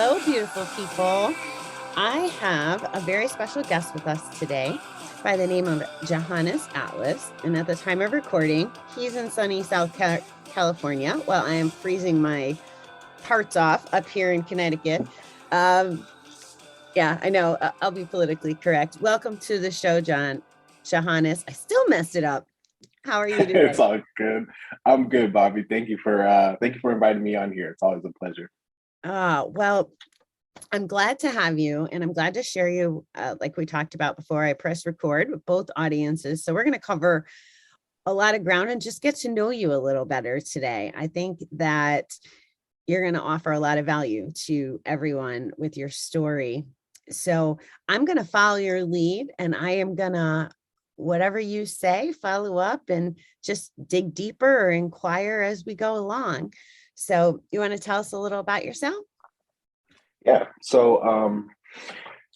Hello, beautiful people. I have a very special guest with us today by the name of Johannes Atlas. And at the time of recording, he's in sunny California while I am freezing my parts off up here in Connecticut. Um, yeah, I know. I'll be politically correct. Welcome to the show, Johannes. I still messed it up. How are you It's today? all good. I'm good, Bobby. Thank you for inviting me on here. It's always a pleasure. Well, I'm glad to have you, and I'm glad to share you, like we talked about before I press record with both audiences. So we're going to cover a lot of ground and just get to know you a little better today. I think that you're going to offer a lot of value to everyone with your story. So I'm going to follow your lead, and I am going to, whatever you say, follow up and just dig deeper or inquire as we go along. So you want to tell us a little about yourself? Yeah.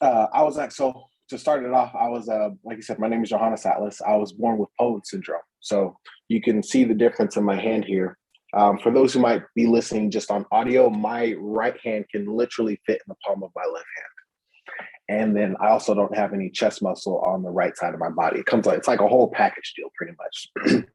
I was like, so to start it off, I was like you said, my name is Johannes Atlas. I was born with Poland syndrome. So you can see the difference in my hand here. For those who might be listening just on audio, my right hand can literally fit in the palm of my left hand. And then I also don't have any chest muscle on the right side of my body. It's like a whole package deal, pretty much.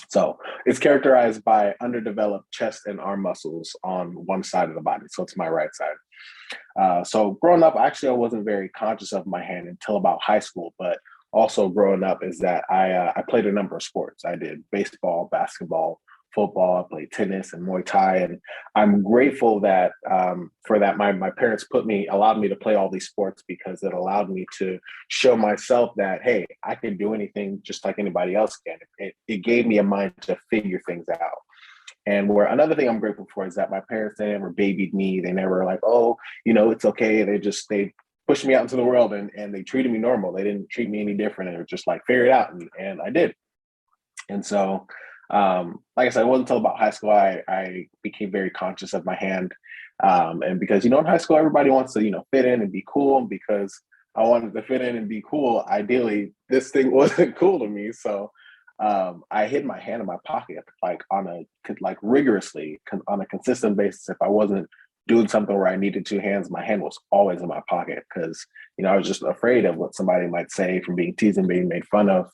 So it's characterized by underdeveloped chest and arm muscles on one side of the body. So it's my right side. So growing up, actually, I wasn't very conscious of my hand until about high school. But also growing up is that I played a number of sports. I did baseball, basketball, football. I played tennis and Muay Thai, and I'm grateful that for that my parents allowed me to play all these sports because it allowed me to show myself that hey, I can do anything just like anybody else can. It gave me a mind to figure things out. And where another thing I'm grateful for is that my parents, they never babied me. They never like, oh, it's okay. They pushed me out into the world and they treated me normal. They didn't treat me any different. They were just like, figure it out. And I did. And so, like I said, it wasn't until about high school I became very conscious of my hand. And because, in high school, everybody wants to, fit in and be cool. And because I wanted to fit in and be cool, ideally, this thing wasn't cool to me. So I hid my hand in my pocket, rigorously on a consistent basis. If I wasn't doing something where I needed two hands, my hand was always in my pocket because, I was just afraid of what somebody might say from being teased and being made fun of.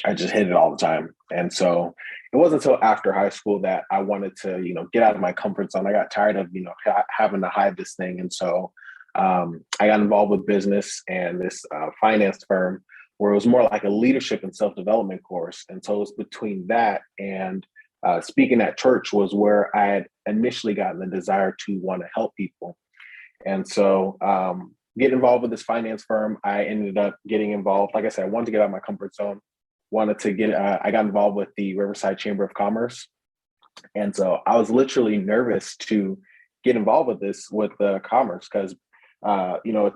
I just hid it all the time. And so it wasn't until after high school that I wanted to, get out of my comfort zone. I got tired of, having to hide this thing. And so I got involved with business and this finance firm where it was more like a leadership and self-development course. And so it was between that and speaking at church was where I had initially gotten the desire to want to help people. And so get involved with this finance firm, I ended up getting involved. Like I said, I wanted to get out of my comfort zone, I got involved with the Riverside Chamber of Commerce. And so I was literally nervous to get involved with the commerce because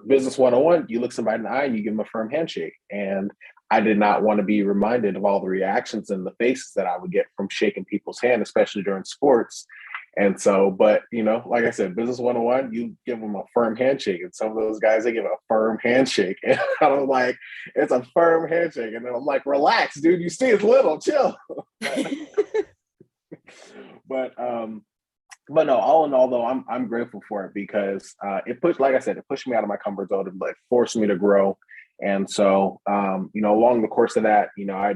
business 101, you look somebody in the eye and you give them a firm handshake. And I did not want to be reminded of all the reactions and the faces that I would get from shaking people's hand, especially during sports. And so, but like I said, business 101, you give them a firm handshake. And some of those guys, they give a firm handshake. And I was like, it's a firm handshake. And then I'm like, relax, dude, you see it's little, chill. but but no, all in all, though, I'm grateful for it because like I said, it pushed me out of my comfort zone and like forced me to grow. And so, along the course of that, I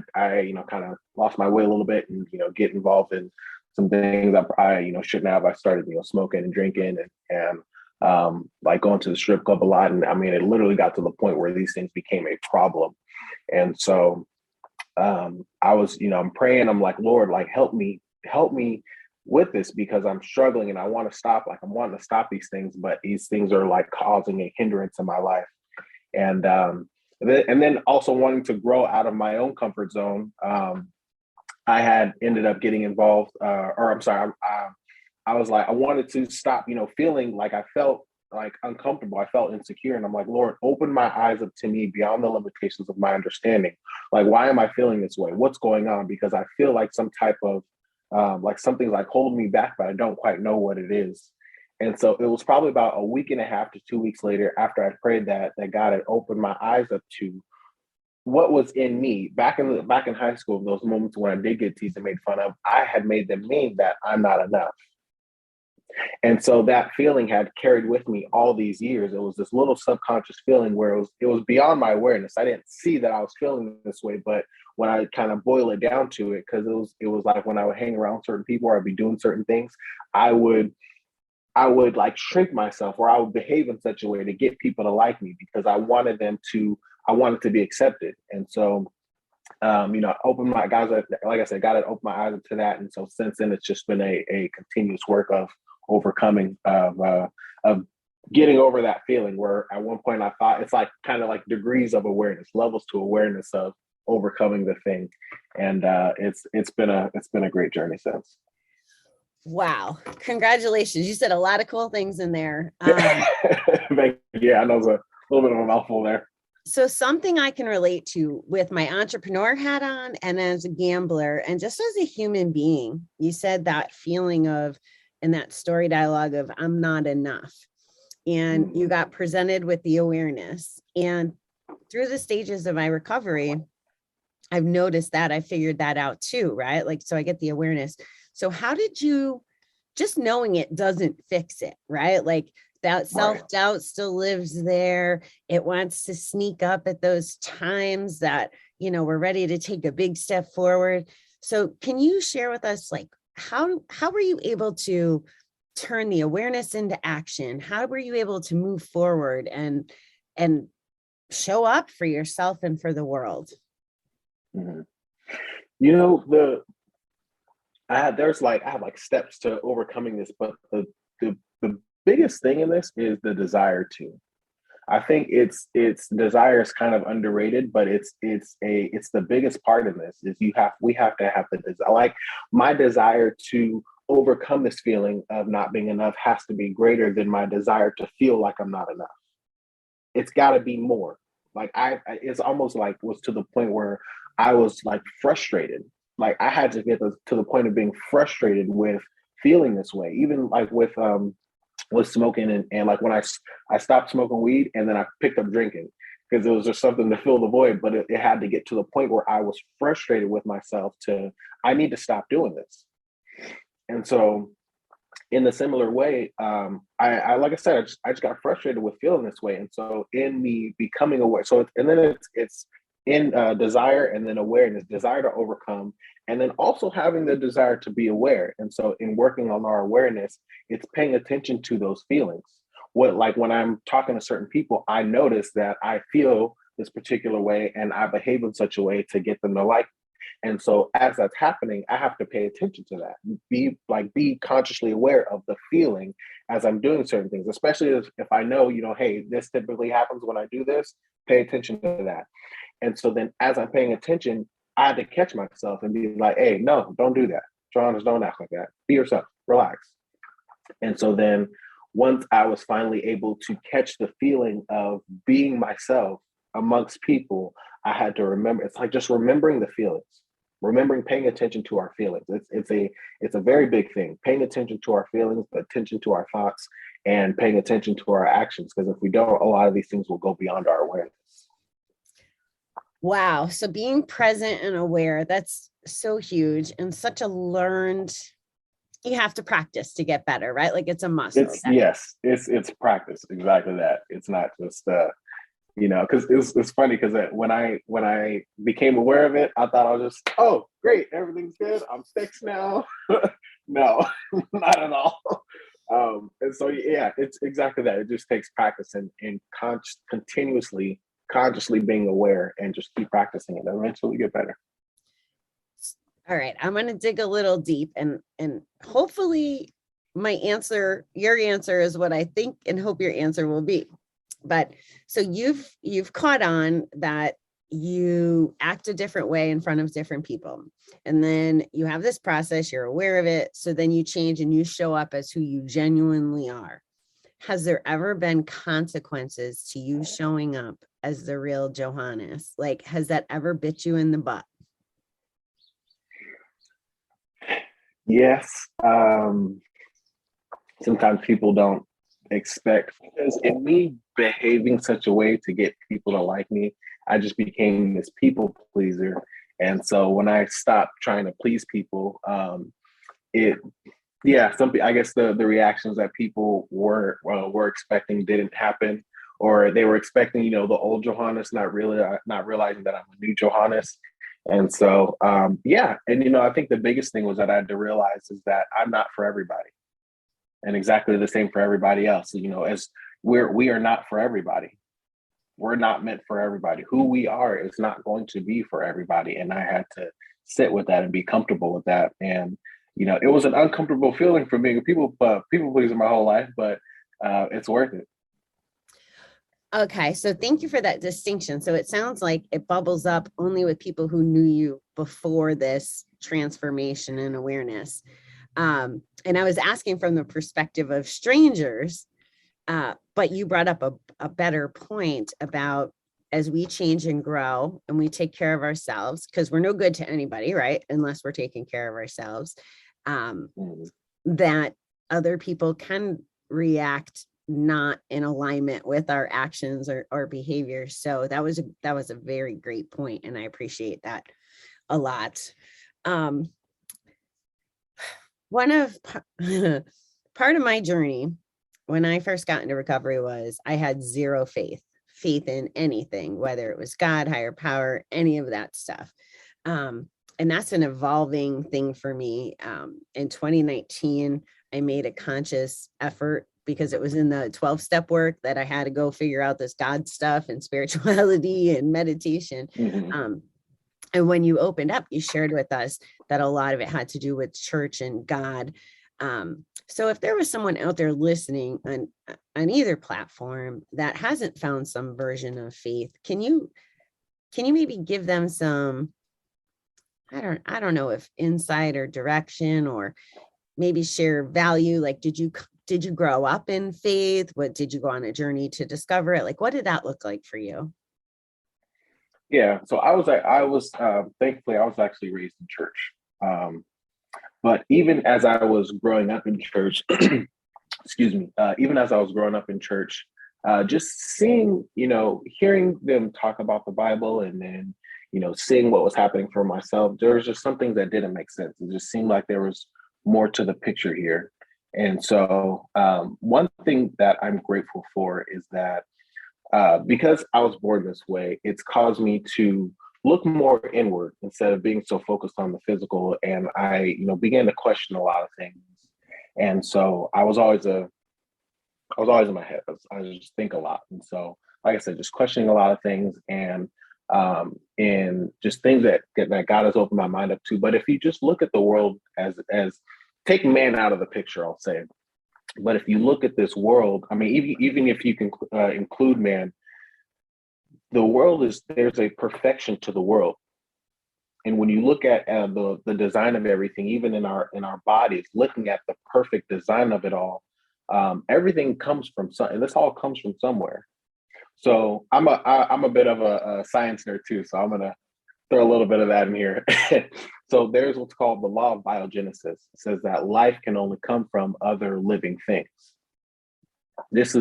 kind of lost my way a little bit and get involved in some things I shouldn't have. I started smoking and drinking and like going to the strip club a lot. And I mean, it literally got to the point where these things became a problem. And so I was, I'm praying. I'm like, Lord, like help me with this because I'm struggling and I want to stop. Like I'm wanting to stop these things, but these things are like causing a hindrance in my life. And then also wanting to grow out of my own comfort zone. I had ended up getting involved, or I'm sorry, I was like, I wanted to stop, feeling like I felt like uncomfortable. I felt insecure. And I'm like, Lord, open my eyes up to me beyond the limitations of my understanding. Like, why am I feeling this way? What's going on? Because I feel like some type of, like something's like holding me back, but I don't quite know what it is. And so it was probably about a week and a half to 2 weeks later after I prayed that God had opened my eyes up to what was in me back in high school, those moments when I did get teased and made fun of, I had made them mean that I'm not enough. And so that feeling had carried with me all these years. It was this little subconscious feeling where it was beyond my awareness. I didn't see that I was feeling this way, but when I kind of boil it down to it, because it was like when I would hang around certain people or I'd be doing certain things, I would like shrink myself, or I would behave in such a way to get people to like me because I wanted to be accepted. And so open my guys, like I said, got to open my eyes to that. And so since then, it's just been a continuous work of overcoming, of getting over that feeling where at one point I thought it's like kind of like degrees of awareness, levels to awareness of overcoming the thing. And it's been a great journey since. Wow. Congratulations. You said a lot of cool things in there. Yeah, I know it's a little bit of a mouthful there. So something I can relate to with my entrepreneur hat on and as a gambler and just as a human being, you said that feeling of, in that story dialogue of I'm not enough. And you got presented with the awareness. And through the stages of my recovery, I've noticed that I figured that out too, right? Like, so I get the awareness. So how did you, just knowing it doesn't fix it, right? Like that self-doubt still lives there. It wants to sneak up at those times that, we're ready to take a big step forward. So can you share with us, like, how were you able to turn the awareness into action? How were you able to move forward and show up for yourself and for the world? Mm-hmm. I have like steps to overcoming this, but the biggest thing in this is the desire to. I think it's desire is kind of underrated, but it's the biggest part in this is we have to have the desire. Like my desire to overcome this feeling of not being enough has to be greater than my desire to feel like I'm not enough. It's got to be more. Like it's almost like was to the point where I was like frustrated. Like I had to get to the point of being frustrated with feeling this way, even like with smoking and like when I stopped smoking weed and then I picked up drinking because it was just something to fill the void, but it had to get to the point where I was frustrated with myself I need to stop doing this. And so in a similar way, I like I said, I just got frustrated with feeling this way. And so in me becoming aware, and then it's in desire and then awareness, desire to overcome, and then also having the desire to be aware. And so in working on our awareness, it's paying attention to those feelings. Like when I'm talking to certain people, I notice that I feel this particular way and I behave in such a way to get them to like. And so as that's happening, I have to pay attention to that, be consciously aware of the feeling as I'm doing certain things, especially if I know, hey, this typically happens when I do this, pay attention to that. And so then as I'm paying attention, I had to catch myself and be like, hey, no, don't do that. Johannes, don't act like that. Be yourself, relax. And so then once I was finally able to catch the feeling of being myself amongst people, I had to remember, it's like just remembering the feelings, paying attention to our feelings. It's a very big thing, paying attention to our feelings, attention to our thoughts, and paying attention to our actions. Because if we don't, a lot of these things will go beyond our awareness. Wow. So being present and aware, that's so huge and such a learned, you have to practice to get better, right? Like it's a muscle. It's practice. Exactly that. It's not just, because it's funny because when I became aware of it, I thought I was just, oh, great, everything's good. I'm fixed now. No, not at all. And so, yeah, it's exactly that. It just takes practice and continuously consciously being aware and just keep practicing it. Eventually get better. All right. I'm going to dig a little deep and hopefully your answer is what I think and hope your answer will be. But so you've caught on that you act a different way in front of different people. And then you have this process, you're aware of it. So then you change and you show up as who you genuinely are. Has there ever been consequences to you showing up as the real Johannes? Like, has that ever bit you in the butt? Yes. Sometimes people don't expect, because in me behaving such a way to get people to like me, I just became this people pleaser. And so when I stopped trying to please people, it Yeah, I guess the reactions that people were expecting didn't happen, or they were expecting, the old Johannes, not realizing that I'm a new Johannes. And so, yeah, and I think the biggest thing was that I had to realize is that I'm not for everybody, and exactly the same for everybody else. As we are not for everybody. We're not meant for everybody. Who we are is not going to be for everybody, and I had to sit with that and be comfortable with that. And it was an uncomfortable feeling from being a people pleaser my whole life, but it's worth it. Okay, so thank you for that distinction. So it sounds like it bubbles up only with people who knew you before this transformation and awareness. And I was asking from the perspective of strangers, but you brought up a better point about as we change and grow and we take care of ourselves, because we're no good to anybody, right? Unless we're taking care of ourselves, Mhm. that other people can react not in alignment with our actions or behaviors. So that was a very great point, and I appreciate that a lot. Um, one of part of my journey when I first got into recovery was I had zero faith in anything, whether it was God, higher power, any of that stuff. And that's an evolving thing for me. In 2019, I made a conscious effort because it was in the 12-step work that I had to go figure out this God stuff and spirituality and meditation. Mhm. And when you opened up, you shared with us that a lot of it had to do with church and God. So if there was someone out there listening on either platform that hasn't found some version of faith, can you maybe give them some, I don't know if insight or direction, or maybe share value? Like, did you grow up in faith? What did you go on a journey to discover it? Like, what did that look like for you? Yeah, so I was thankfully I was actually raised in church. Um, but even as I was growing up in church, excuse me, even as I was growing up in church, just seeing, hearing them talk about the Bible, and then, seeing what was happening for myself, there was just some things that didn't make sense. It just seemed like there was more to the picture here. And so, one thing that I'm grateful for is that because I was born this way, it's caused me to look more inward instead of being so focused on the physical. And I, began to question a lot of things. And so I was always in my head. I just think a lot. And so, like I said, just questioning a lot of things, and just things that God has opened my mind up to. But if you just look at the world as take man out of the picture, I'll say. But if you look at this world, I mean, even if you can include man, the world there's a perfection to the world. And when you look at the design of everything, even in our bodies, looking at the perfect design of it all, everything comes from and this all comes from somewhere. So I'm a bit of a science nerd too. So I'm gonna throw a little bit of that in here. So there's what's called the law of biogenesis. It says that life can only come from other living things. This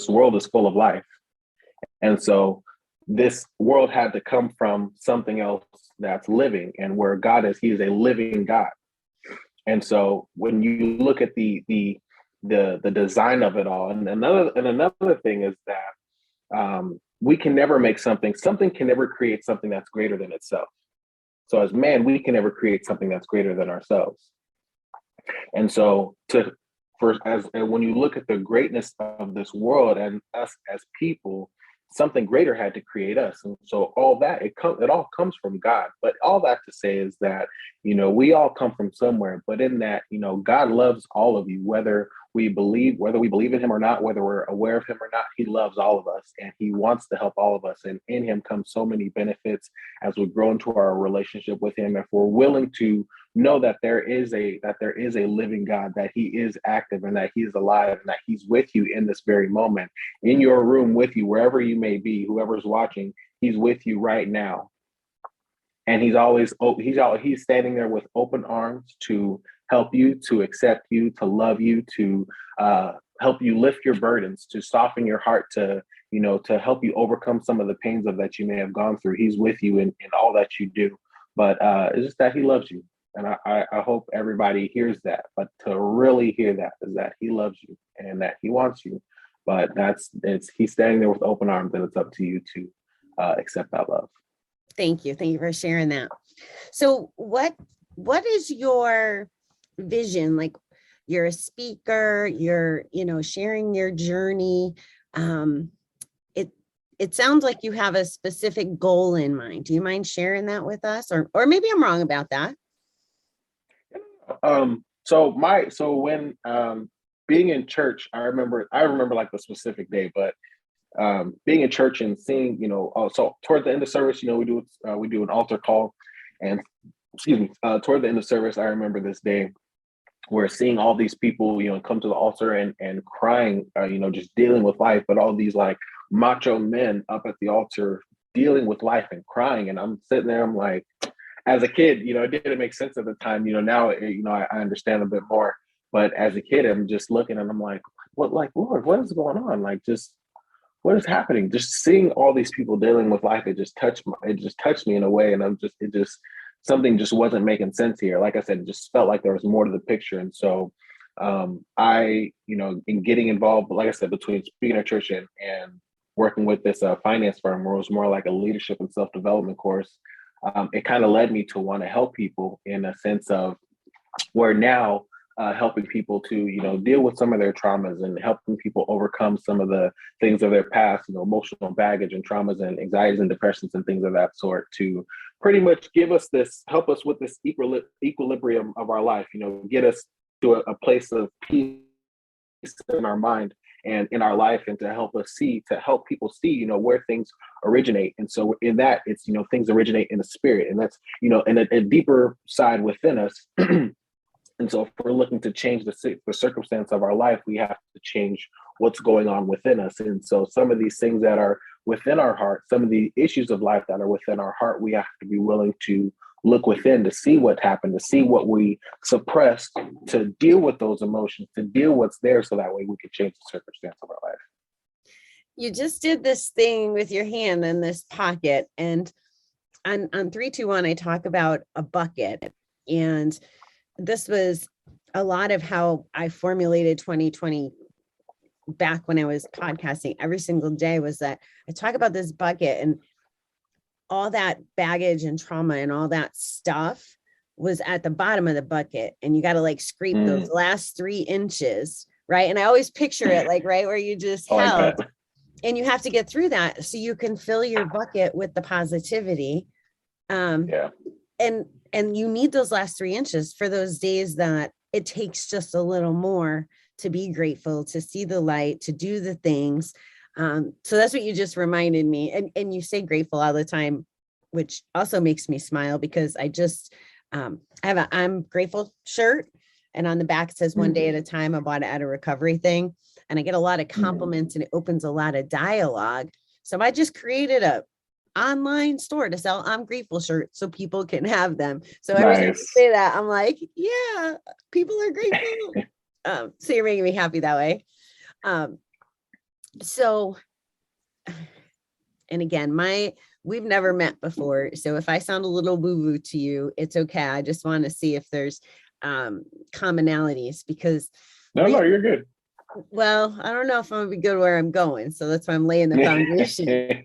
world is full of life, and so this world had to come from something else that's living, and where God is, He is a living God. And so when you look at the design of it all, and another thing is that we can never make something can never create something that's greater than itself. So as man, we can never create something that's greater than ourselves. And so and when you look at the greatness of this world and us as people, something greater had to create us. And so all that it all comes from God. But all that to say is that, we all come from somewhere, but in that, God loves all of you, whether we believe in him or not, whether we're aware of him or not. He loves all of us, and he wants to help all of us. And in him comes so many benefits as we grow into our relationship with him. If we're willing to know that there is a living God, that he is active, and that he is alive, and that he's with you in this very moment, in your room with you, wherever you may be, whoever's watching, he's with you right now. And he's standing there with open arms to help you, to accept you, to love you, to help you lift your burdens, to soften your heart, to help you overcome some of the pains of that you may have gone through. He's with you in all that you do. But it's just that he loves you. And I hope everybody hears that. But to really hear that is that he loves you and that he wants you. But he's standing there with open arms, and it's up to you to accept that love. Thank you. Thank you for sharing that. So what is your vision? Like, you're a speaker, you're, sharing your journey. It sounds like you have a specific goal in mind. Do you mind sharing that with us? Or maybe I'm wrong about that. So when being in church, I remember like the specific day, but being in church and seeing, so toward the end of service, we do an altar call, and toward the end of service, I remember this day where seeing all these people, come to the altar and crying, just dealing with life, but all these like macho men up at the altar dealing with life and crying, and I'm sitting there, I'm like, as a kid, it didn't make sense at the time. Now, I understand a bit more, but as a kid, I'm just looking and I'm like, Lord, what is going on? Like, just what is happening? Just seeing all these people dealing with life, it just touched me in a way, and something just wasn't making sense here. Like I said, it just felt like there was more to the picture, and so in getting involved, like I said, between speaking at church and working with this finance firm, where it was more like a leadership and self-development course, it kind of led me to want to help people in a sense of where now helping people to, deal with some of their traumas and helping people overcome some of the things of their past, emotional baggage and traumas and anxieties and depressions and things of that sort, to pretty much help us with this equilibrium of our life, get us to a place of peace in our mind and in our life, and to help people see, where things originate. And so in that, it's, things originate in the spirit, and that's, in a deeper side within us. And so if we're looking to change the circumstance of our life, we have to change what's going on within us. And so some of these things that are within our heart, some of the issues of life that are within our heart, we have to be willing to look within to see what happened, to see what we suppressed, to deal with those emotions, to deal what's there, so that way we can change the circumstance of our life. You just did this thing with your hand in this pocket, and on 3, 2, 1, I talk about a bucket, and this was a lot of how I formulated 2020 back when I was podcasting every single day, was that I talk about this bucket, and all that baggage and trauma and all that stuff was at the bottom of the bucket, and you got to like scrape those last 3 inches, right? And I always picture it like right where you just held, and you have to get through that so you can fill your bucket with the positivity. And you need those last 3 inches for those days that it takes just a little more to be grateful, to see the light, to do the things. So that's what you just reminded me. And you say grateful all the time, which also makes me smile, because I just I have a I'm grateful shirt, and on the back it says one day at a time. I bought it at a recovery thing, and I get a lot of compliments, and it opens a lot of dialogue. So I just created a online store to sell I'm grateful shirts so people can have them. So every time I say that, I'm like, yeah, people are grateful. So you're making me happy that way. So, and again, we've never met before, so if I sound a little woo-woo to you, it's okay. I just want to see if there's commonalities, because no, you're good. Well, I don't know if I'm gonna be good where I'm going, so that's why I'm laying the foundation.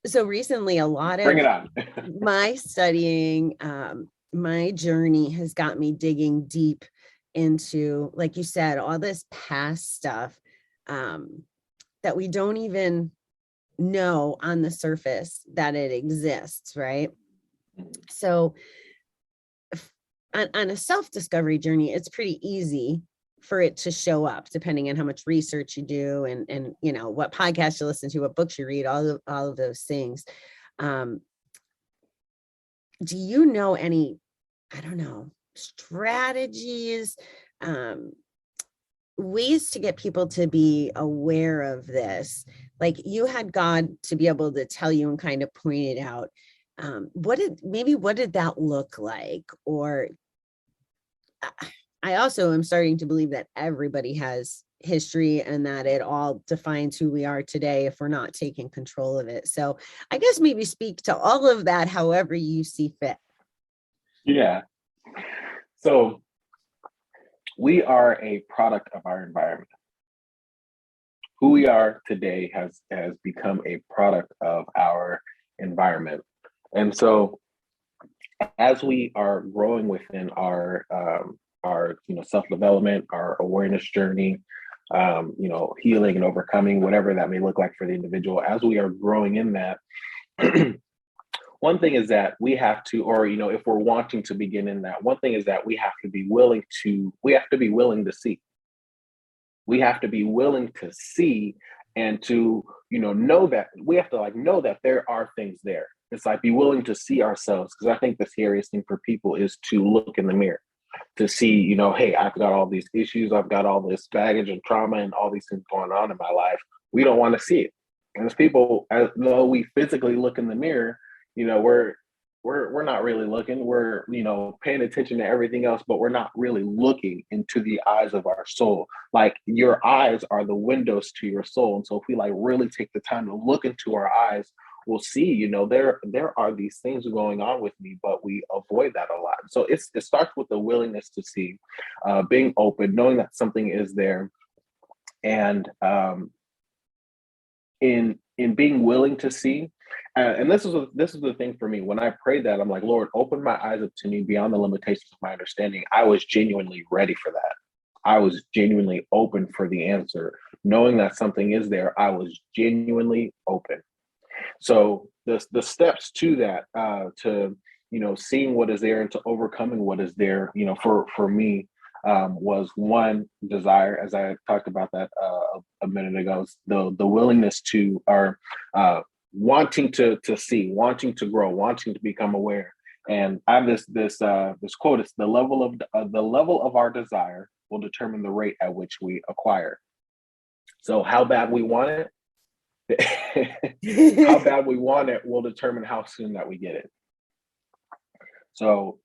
So recently, a lot of my studying, my journey has got me digging deep into, like you said, all this past stuff that we don't even know on the surface that it exists, right? So on a self-discovery journey, it's pretty easy for it to show up, depending on how much research you do and what podcasts you listen to, what books you read, all of those things. Do you know any, I don't know, strategies, ways to get people to be aware of this? Like, you had God to be able to tell you and kind of point it out. What did that look like? Or I also am starting to believe that everybody has history, and that it all defines who we are today if we're not taking control of it. So I guess maybe speak to all of that however you see fit. Yeah. So we are a product of our environment. Who we are today has become a product of our environment. And so as we are growing within our self-development, our awareness journey, healing and overcoming, whatever that may look like for the individual, as we are growing in that, one thing is that we have to, or if we're wanting to begin in that, one thing is that we have to be willing to see. We have to be willing to see and to know that we have to know that there are things there. It's like be willing to see ourselves, because I think the scariest thing for people is to look in the mirror, to see, hey, I've got all these issues, I've got all this baggage and trauma and all these things going on in my life. We don't want to see it. And as people, as though we physically look in the mirror, we're not really looking. We're paying attention to everything else, but we're not really looking into the eyes of our soul. Like your eyes are the windows to your soul. And so if we really take the time to look into our eyes, we'll see, there are these things going on with me, but we avoid that a lot. So it starts with the willingness to see, being open, knowing that something is there, and in being willing to see. And this is the thing for me. When I prayed that, I'm like, Lord, open my eyes up to me beyond the limitations of my understanding. I was genuinely ready for that. I was genuinely open for the answer. Knowing that something is there, I was genuinely open. So the steps to that, to seeing what is there and to overcoming what is there, for me, was one, desire, as I talked about that a minute ago, the willingness to, or wanting to see, wanting to grow, wanting to become aware. And I have this quote: "It's the level of our desire will determine the rate at which we acquire." So how bad we want it, how bad we want it will determine how soon that we get it. So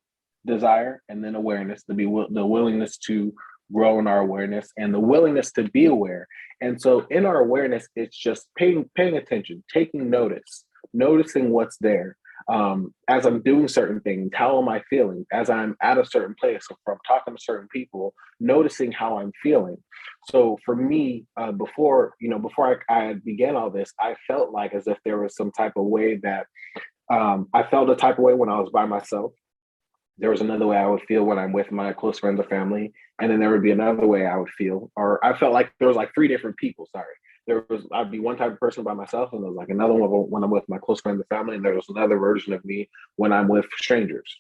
desire, and then awareness, the willingness to grow in our awareness, and the willingness to be aware. And so in our awareness, it's just paying attention, taking notice, noticing what's there. As I'm doing certain things, how am I feeling? As I'm at a certain place, if I'm talking to certain people, noticing how I'm feeling. So for me, before I began all this, I felt like as if there was some type of way that I felt a type of way when I was by myself. There was another way I would feel when I'm with my close friends or family. And then there would be another way I would feel, or I felt like there was three different people. Sorry. I'd be one type of person by myself, and there was another one when I'm with my close friends and family. And there was another version of me when I'm with strangers.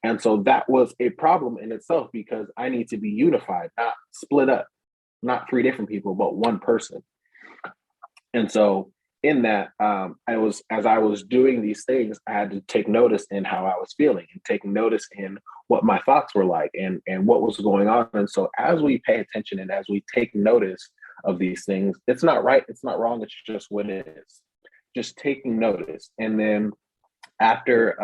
And so that was a problem in itself, because I need to be unified, not split up, not three different people, but one person. And so in that, as I was doing these things, I had to take notice in how I was feeling, and take notice in what my thoughts were like, and what was going on. And so as we pay attention and as we take notice of these things, it's not right, it's not wrong, it's just what it is. Just taking notice. And then after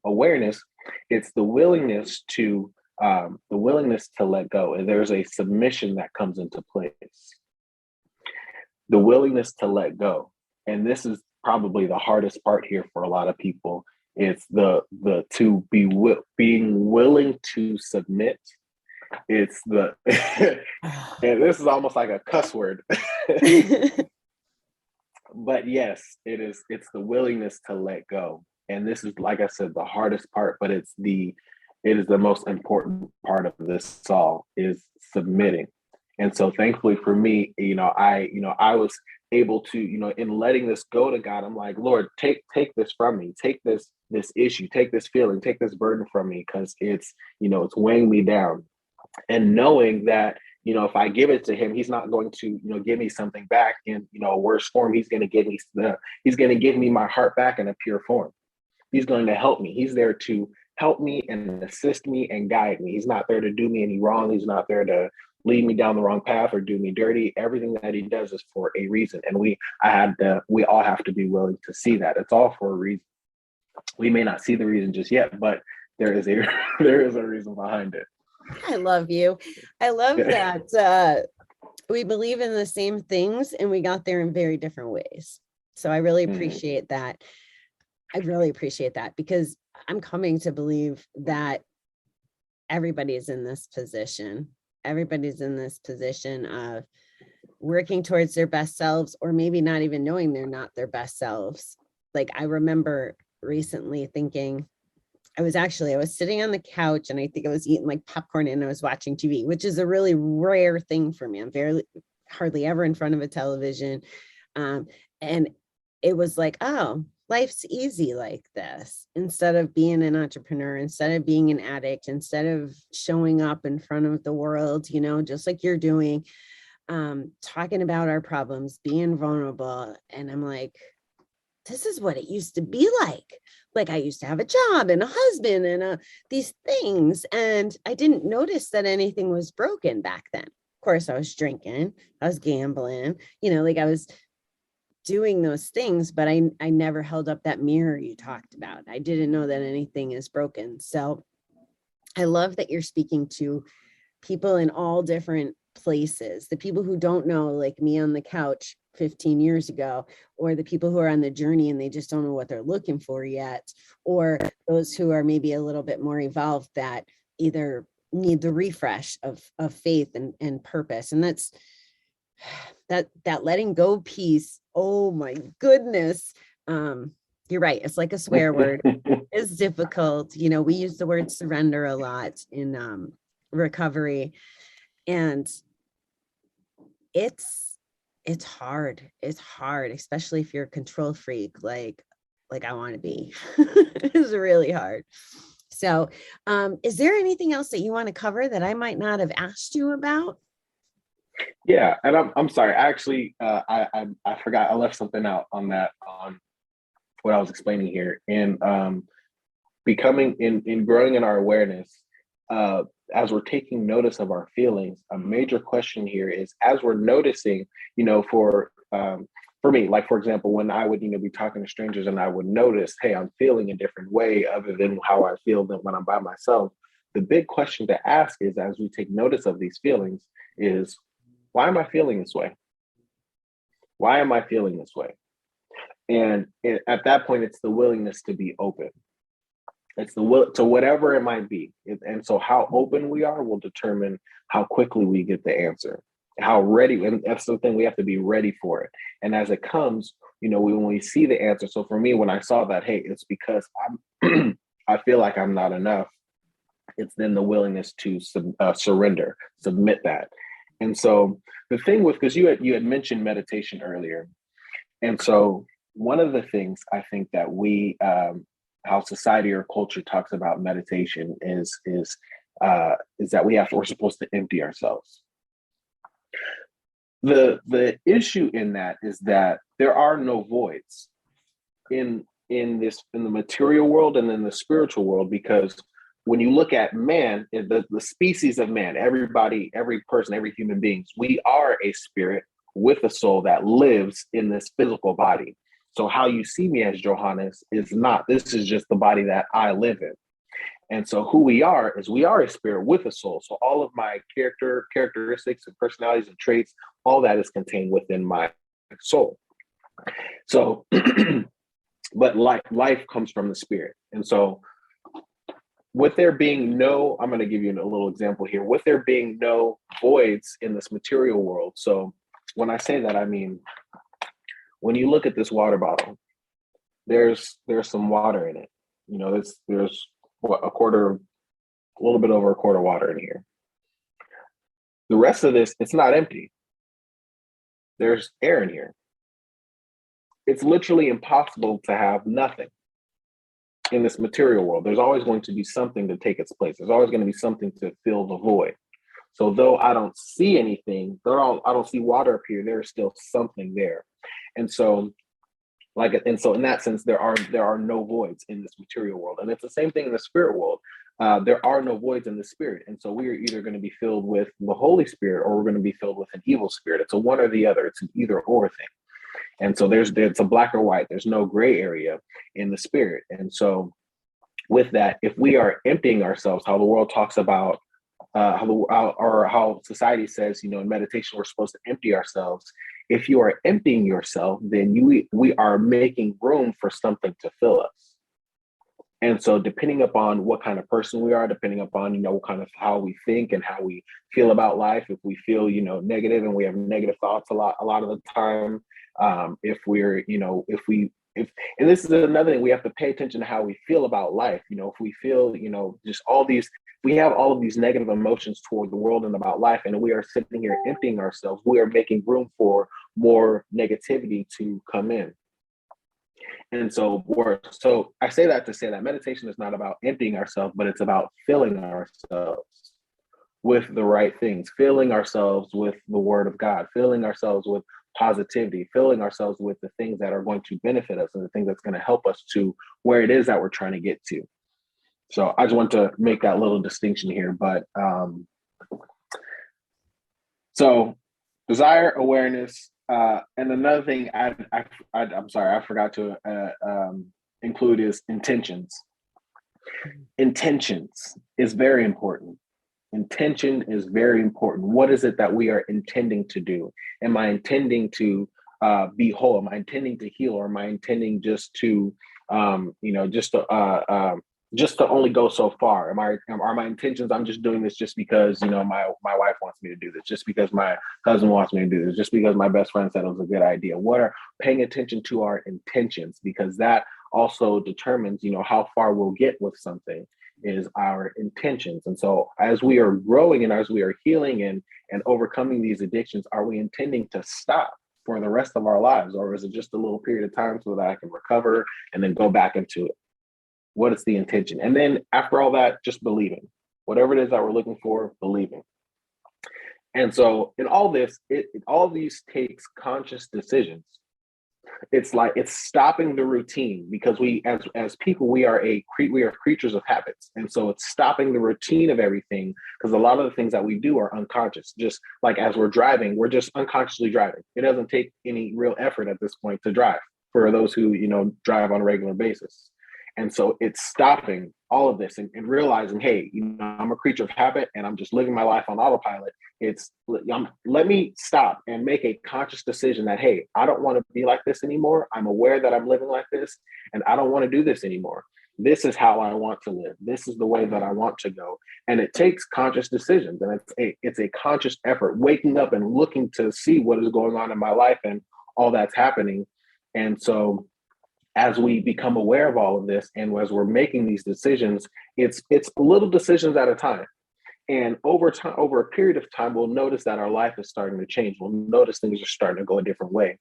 awareness, it's the willingness to let go. And there's a submission that comes into place. The willingness to let go. And this is probably the hardest part here for a lot of people. It's being willing to submit. It's the and this is almost like a cuss word. But yes, it's the willingness to let go. And this is, like I said, the hardest part, but it is the most important part of this all, is submitting. And so thankfully for me, I was able to, in letting this go to God, I'm like, Lord, take this from me, take this issue, take this feeling, take this burden from me, because it's weighing me down. And knowing that, if I give it to him, he's not going to, give me something back in, a worse form. He's going to give me my heart back in a pure form. He's going to help me. He's there to help me and assist me and guide me. He's not there to do me any wrong. He's not there to lead me down the wrong path or do me dirty. Everything that he does is for a reason. And we all have to be willing to see that. It's all for a reason. We may not see the reason just yet, but there is a reason behind it. I love you. I love that we believe in the same things and we got there in very different ways. So I really appreciate that. I really appreciate that, because I'm coming to believe that everybody's in this position. Everybody's in this position of working towards their best selves, or maybe not even knowing they're not their best selves. Like I remember recently thinking, I was sitting on the couch and I think I was eating like popcorn and I was watching TV, which is a really rare thing for me. I'm hardly ever in front of a television. And it was like, oh, life's easy like this. Instead of being an entrepreneur, instead of being an addict, instead of showing up in front of the world, just like you're doing, talking about our problems, being vulnerable. And I'm like, this is what it used to be like. Like I used to have a job and a husband and these things. And I didn't notice that anything was broken back then. Of course, I was drinking, I was gambling, like I was doing those things, but I never held up that mirror you talked about. I didn't know that anything is broken. So I love that you're speaking to people in all different places, the people who don't know, like me on the couch 15 years ago, or the people who are on the journey and they just don't know what they're looking for yet, or those who are maybe a little bit more evolved that either need the refresh of faith and purpose. And that's that letting go piece. Oh my goodness. You're right. It's like a swear word. It's difficult. We use the word surrender a lot in recovery, and it's hard. It's hard, especially if you're a control freak, like I want to be. It's really hard. So, is there anything else that you want to cover that I might not have asked you about? Yeah, and I'm sorry. Actually, I forgot. I left something out on that on what I was explaining here. In becoming in growing in our awareness, as we're taking notice of our feelings, a major question here is as we're noticing, for me, like for example, when I would be talking to strangers and I would notice, hey, I'm feeling a different way other than how I feel when I'm by myself. The big question to ask is, as we take notice of these feelings, is why am I feeling this way? Why am I feeling this way? And at that point, it's the willingness to be open. It's the will to whatever it might be. And so how open we are will determine how quickly we get the answer, how ready. And that's the thing, we have to be ready for it. And as it comes, when we see the answer. So for me, when I saw that, hey, it's because I feel like I'm not enough. It's then the willingness to surrender, submit that. And so the thing because you had mentioned meditation earlier. And so one of the things I think that how society or culture talks about meditation is that we're supposed to empty ourselves. The issue in that is that there are no voids in the material world and in the spiritual world, because when you look at man, the species of man, everybody, every person, every human being, we are a spirit with a soul that lives in this physical body. So how you see me as Johannes is not, this is just the body that I live in. And so who we are is we are a spirit with a soul. So all of my characteristics and personalities and traits, all that is contained within my soul. So, but life comes from the spirit. And so with there being I'm going to give you a little example here, with there being no voids in this material world. So when I say that, I mean, when you look at this water bottle, there's some water in it. There's a little bit over a quarter water in here. The rest of this, it's not empty. There's air in here. It's literally impossible to have nothing in this material world. There's always going to be something to take its place. There's always going to be something to fill the void. So though I don't see anything, I don't see water up here, there's still something there. And so in that sense, there are no voids in this material world. And it's the same thing in the spirit world. There are no voids in the spirit. And so we are either going to be filled with the Holy Spirit or we're going to be filled with an evil spirit. It's a one or the other. It's an either or thing. And so it's a black or white. There's no gray area in the spirit. And so with that, if we are emptying ourselves, how the world talks about how society says, in meditation, we're supposed to empty ourselves. If you are emptying yourself, then we are making room for something to fill us. And so depending upon what kind of person we are, depending upon, what kind of how we think and how we feel about life, if we feel, negative and we have negative thoughts a lot of the time, if we're, if and this is another thing, we have to pay attention to how we feel about life. If we feel, just all these, we have all of these negative emotions toward the world and about life, and we are sitting here emptying ourselves, we are making room for more negativity to come in. And so I say that to say that meditation is not about emptying ourselves, but it's about filling ourselves with the right things, filling ourselves with the word of God, filling ourselves with positivity, filling ourselves with the things that are going to benefit us and the things that's going to help us to where it is that we're trying to get to. So I just want to make that little distinction here. But so desire, awareness, and another thing I'm sorry, I forgot to include is intentions. Intentions is very important. Intention is very important. What is it that we are intending to do? Am I intending to be whole? Am I intending to heal? Or am I intending just to, just to only go so far? Are my intentions, I'm just doing this just because, my wife wants me to do this, just because my cousin wants me to do this, just because my best friend said it was a good idea? What are paying attention to our intentions, because that also determines, how far we'll get with something, is our intentions. And so as we are growing and as we are healing and overcoming these addictions, are we intending to stop for the rest of our lives? Or is it just a little period of time so that I can recover and then go back into it? What is the intention? And then after all that, just believing. Whatever it is that we're looking for, believing. And so in all this, all of these takes conscious decisions. It's like it's stopping the routine, because we as people, we are creatures of habits. And so it's stopping the routine of everything, because a lot of the things that we do are unconscious. Just like as we're driving, we're just unconsciously driving. It doesn't take any real effort at this point to drive, for those who drive on a regular basis. And so it's stopping all of this and realizing, hey, I'm a creature of habit and I'm just living my life on autopilot. Let me stop and make a conscious decision that, hey, I don't want to be like this anymore. I'm aware that I'm living like this and I don't want to do this anymore. This is how I want to live. This is the way that I want to go. And it takes conscious decisions, and it's a conscious effort, waking up and looking to see what is going on in my life and all that's happening. And so as we become aware of all of this and as we're making these decisions, it's little decisions at a time. And over time, over a period of time, we'll notice that our life is starting to change. We'll notice things are starting to go a different way.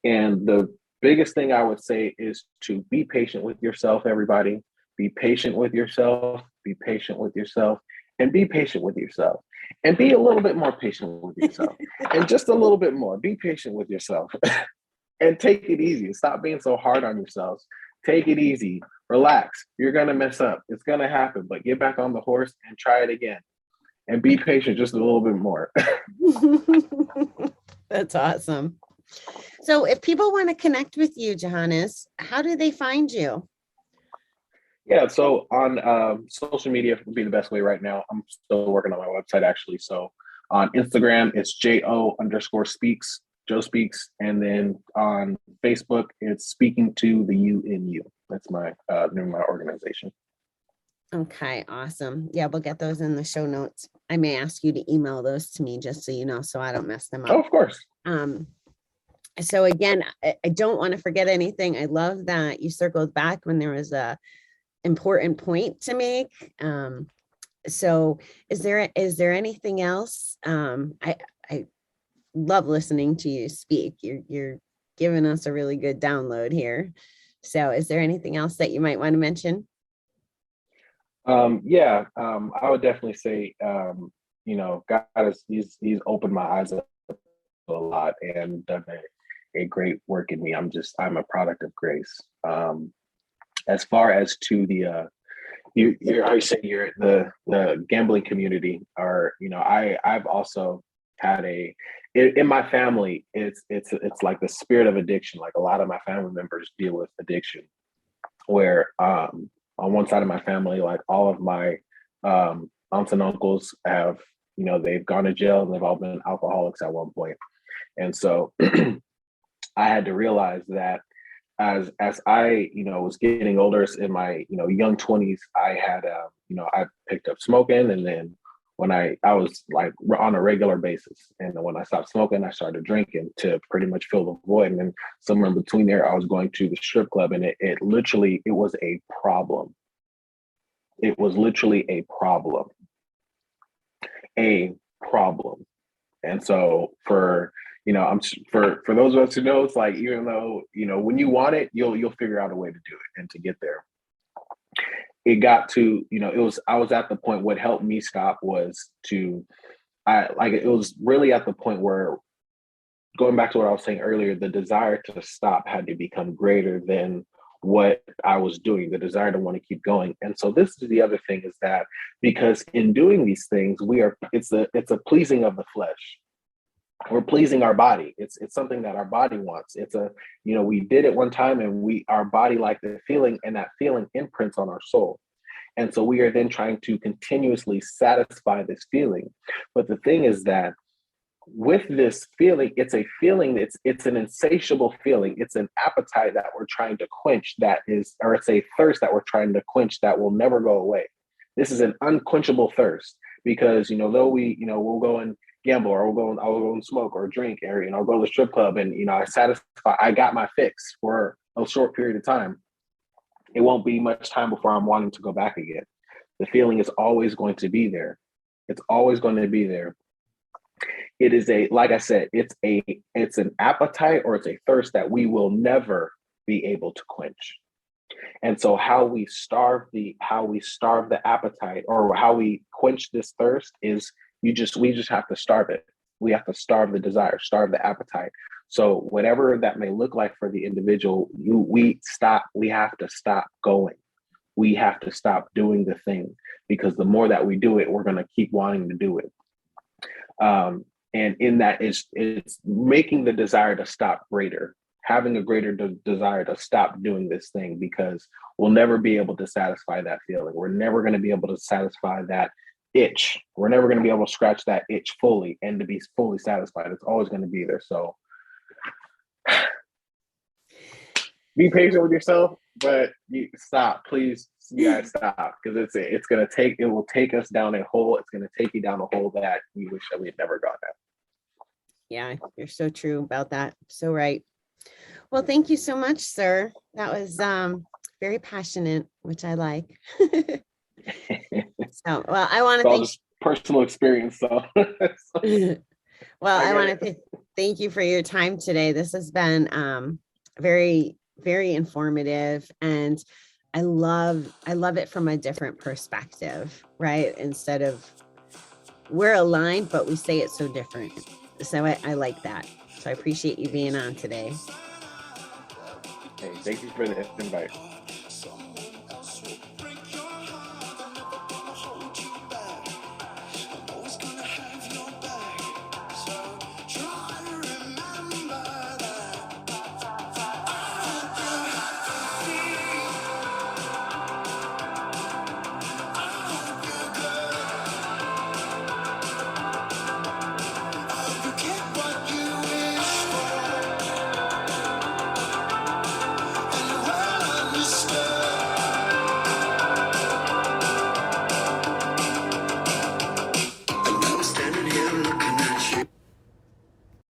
And the biggest thing I would say is to be patient with yourself, everybody. Be patient with yourself, be patient with yourself, and be patient with yourself. And be a little bit more patient with yourself. And just a little bit more. Be patient with yourself. And take it easy. Stop being so hard on yourselves. Take it easy. Relax. You're going to mess up. It's going to happen, but get back on the horse and try it again. And be patient just a little bit more. That's awesome. So if people want to connect with you, Johannes, how do they find you? Yeah, so on social media would be the best way right now. I'm still working on my website, actually. So on Instagram, it's JO_speaks. Joe Speaks, and then on Facebook, it's Speaking to the You in You. That's my name of my organization. Okay, awesome. Yeah, we'll get those in the show notes. I may ask you to email those to me just so you know, so I don't mess them up. Oh, of course. So again, I don't want to forget anything. I love that you circled back when there was a important point to make. So is there anything else? I love listening to you speak. You're giving us a really good download here. So is there anything else that you might want to mention? I would definitely say, God he's opened my eyes up a lot and done a great work in me. I'm a product of grace. As far as to the the gambling community, or I've also had in my family, it's like the spirit of addiction. Like a lot of my family members deal with addiction, where on one side of my family, like all of my aunts and uncles have, they've gone to jail and they've all been alcoholics at one point. And so I had to realize that as I, was getting older in my, young 20s, I had, I picked up smoking, and then when I was like on a regular basis, and then when I stopped smoking, I started drinking to pretty much fill the void. And then somewhere in between there, I was going to the strip club, and it literally, it was a problem. It was literally a problem. And so I'm for those of us who know, it's like, even though, when you want it, you'll figure out a way to do it and to get there. It got to, I was at the point, what helped me stop was it was really at the point where, going back to what I was saying earlier, the desire to stop had to become greater than what I was doing, the desire to want to keep going. And so this is the other thing, is that because in doing these things, it's a pleasing of the flesh. We're pleasing our body. It's something that our body wants. We did it one time, and our body liked the feeling, and that feeling imprints on our soul. And so we are then trying to continuously satisfy this feeling. But the thing is that with this feeling, it's a feeling, it's an insatiable feeling. It's an appetite that we're trying to quench, or it's a thirst that we're trying to quench that will never go away. This is an unquenchable thirst, because, though we'll go and gamble, or I'll go and smoke or drink, or, I'll go to the strip club, and, I got my fix for a short period of time. It won't be much time before I'm wanting to go back again. The feeling is always going to be there. It's always going to be there. It is like I said, it's an appetite, or it's a thirst that we will never be able to quench. And so how we starve the appetite, or how we quench this thirst, is we just have to starve it. We have to starve the desire, starve the appetite. So whatever that may look like for the individual, we have to stop going. We have to stop doing the thing, because the more that we do it, we're going to keep wanting to do it. And in that, it's making the desire to stop greater, having a greater desire to stop doing this thing, because we'll never be able to satisfy that feeling. We're never going to be able to satisfy that itch. We're never going to be able to scratch that itch fully and to be fully satisfied. It's always going to be there. So be patient with yourself, but stop, please. You guys stop, because it will take us down a hole. It's going to take you down a hole that we wish that we had never gone down. Yeah, you're so true about that. So right. Well, thank you so much, sir. That was very passionate, which I like. So, well, I want to thank just personal experience. So, well, I want to thank you for your time today. This has been very, very informative, and I love it from a different perspective, right? Instead of, we're aligned, but we say it so different. So I like that. So I appreciate you being on today. Hey, thank you for the invite.